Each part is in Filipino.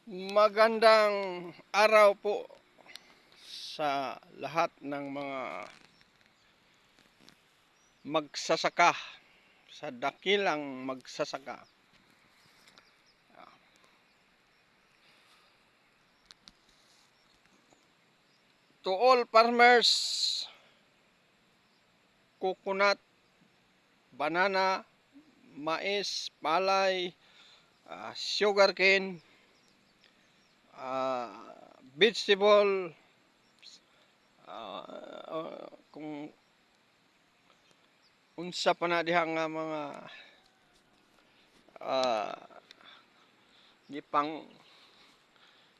Magandang araw po sa lahat ng mga magsasaka, sa dakilang magsasaka. To all farmers, coconut, banana, mais, palay, sugarcane, vegetable, kung unsa pa na diha nga mga gipang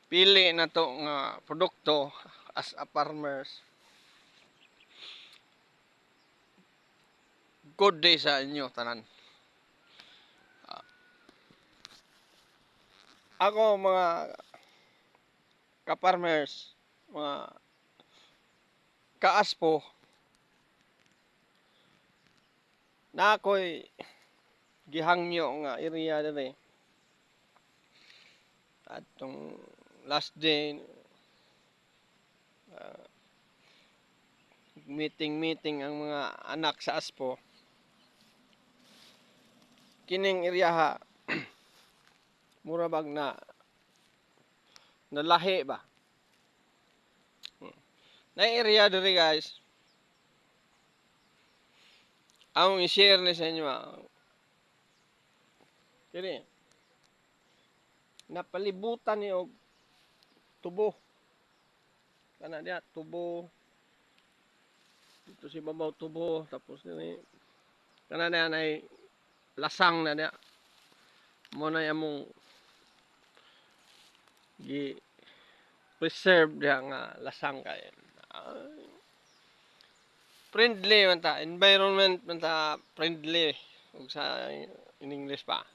pili na to nga produkto as a farmers. Good day sa inyo tanan. Ako mga ka-farmers, mga kaaspo, na ako'y gihangyo nga area dere. At tong last day, meeting ang mga anak sa aspo. Kining area ha, mura bag na nalahi ba? Na area dere guys. Ang i-share ni sa inyo kini napalibutan ni og tubo. Kana diha tubo. Dito si babaw tubo tapos ni kana diha nay lasang na diha. Mo na among gi preserve diha nga lasang kay friendly man ta, environment man ta friendly ug sa in English pa.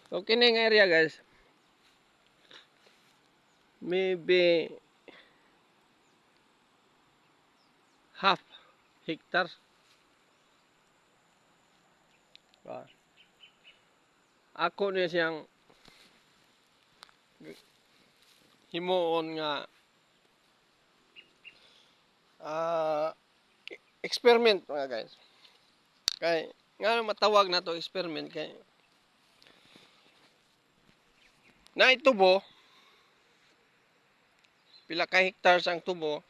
So kini nga area guys, maybe half hectare. Ako niya siyang himuon nga experiment mga guys. Kay nga matawag na to experiment kay na itubo pila ka hectares ang tubo.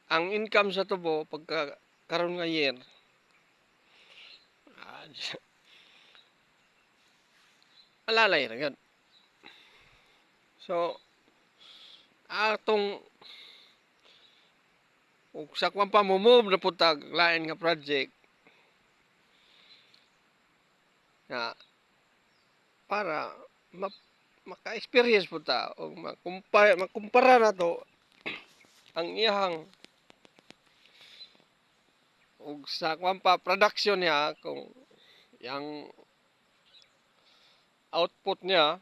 Ang income sa tubo pagka karon nga year alalay ra gud. So atong ug sa kwan pa mo-move na putag lain nga project nga para maka-experience po ta o makumpara na to ang iyahang ug sa kwan pa production niya kung yang output niya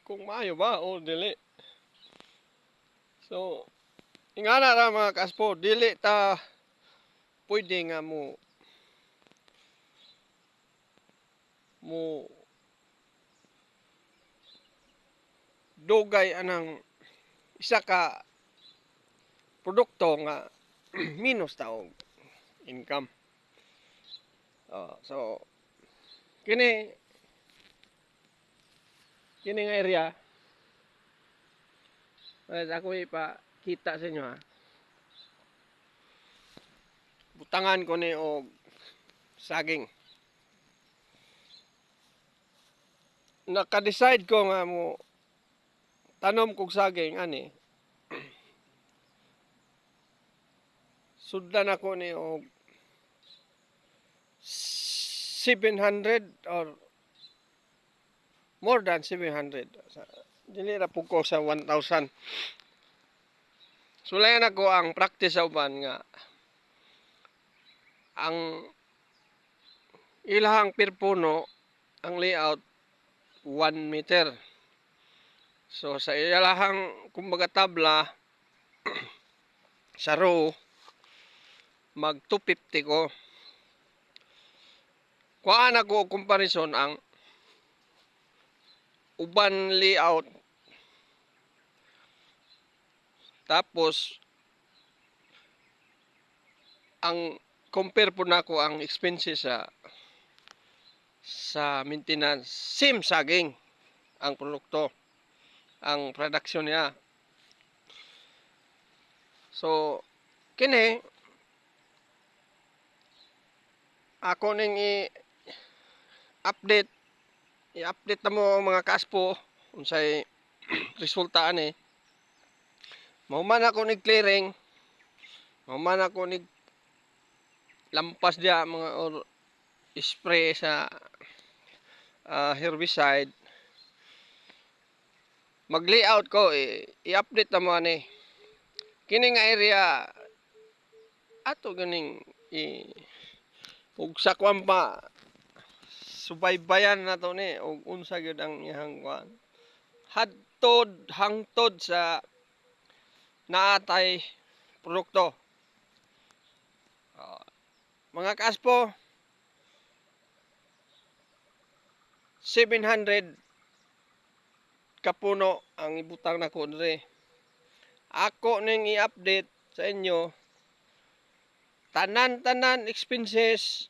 kung maayo ba o dili. So ingana ra mga kaspo, dili ta pwede nga mo dugay anang isa ka produkto nga minus ta og income. So kini nga area ako ipakita sa inyo butangan ko ni og saging. Naka-decide ko nga mo tanom kog saging ani. Sudlan ako ni og 700 or more than 700. Dili ra pug ko sa 1,000. Sulayan ako ang practice sa uban nga ang ilahang per puno ang layout 1 meter. So sa ilahang kumbaga tabla sa row mag 250 ko. kuhaan ako comparison ang uban layout tapos ang compare po nako ang expenses sa maintenance same saging ang produkto ang production niya. So kini ako ning i-update na mo mga kaspo unsay resulta ani. Mao man ako nig clearing, mao man ako nig lampas dia mga or spray sa herbicide. Mag-layout ko i-update na mo ani. Kini nga area ato ganing ug sa kwan pa subaybayan na to ni ug unsa gyud ang iyang kwan. Hangtod sa naatay produkto. Mga kaspo 700 kapuno ang ibutang nako diri. Ako ning i-update sa inyo tanan expenses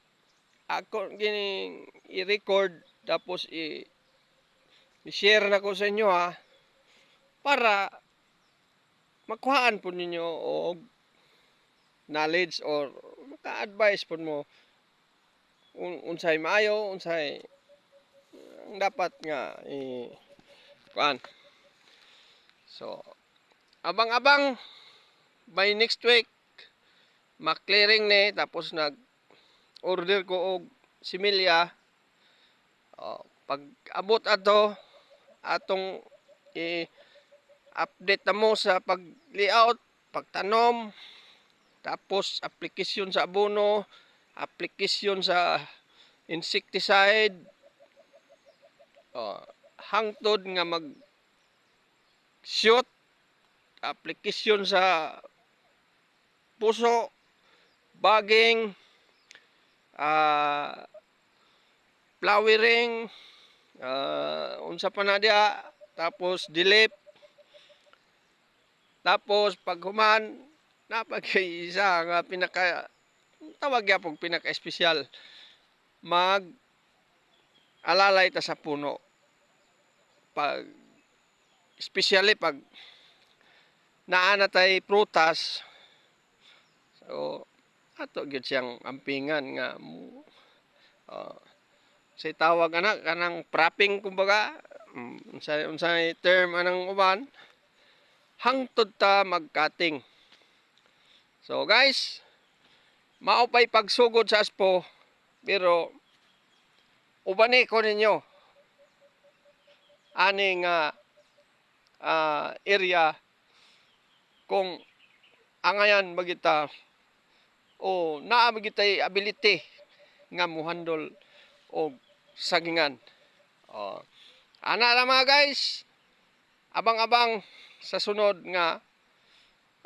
ako gining i-record tapos i-share nako sa inyo ha para makuhaan po ninyo og knowledge or maka-advise po mo unsay maayo unsay dapat nga kuan. So abang-abang by next week ma-clearing ni tapos nag-order ko og similya. Pag abot ato atong i-update na mo sa pag-layout, pagtanom, tapos aplikasyon sa abono, aplikasyon sa insecticide, hangtod nga mag-shoot, aplikasyon sa puso, bagging, flowering, unsa pa na dia, tapos dilip, tapos pag human napagay isa nga pinaka tawag gyapon pinaka espesyal mag alalay ta sa puno pag especially pag naa na tay prutas. So ato gyud siyang ampingan nga say tawag ana kanang propping kumbaga unsay term anang uban hangtod ta mag-cutting. So guys, mao pay pagsugod sa aspo pero ubani ko ninyo ani nga area kung angayan magita o naa magitay ability nga mohandle og sagingan. Ana ra mga guys, abang-abang sa sunod nga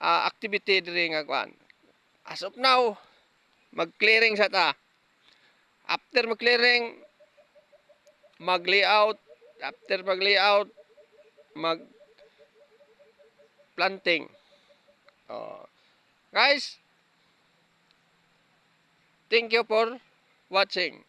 activity diri nga kuan. As of now, mag-clearing sa ta. After mag-clearing, mag-layout. After mag-layout, mag-planting. Guys, thank you for watching.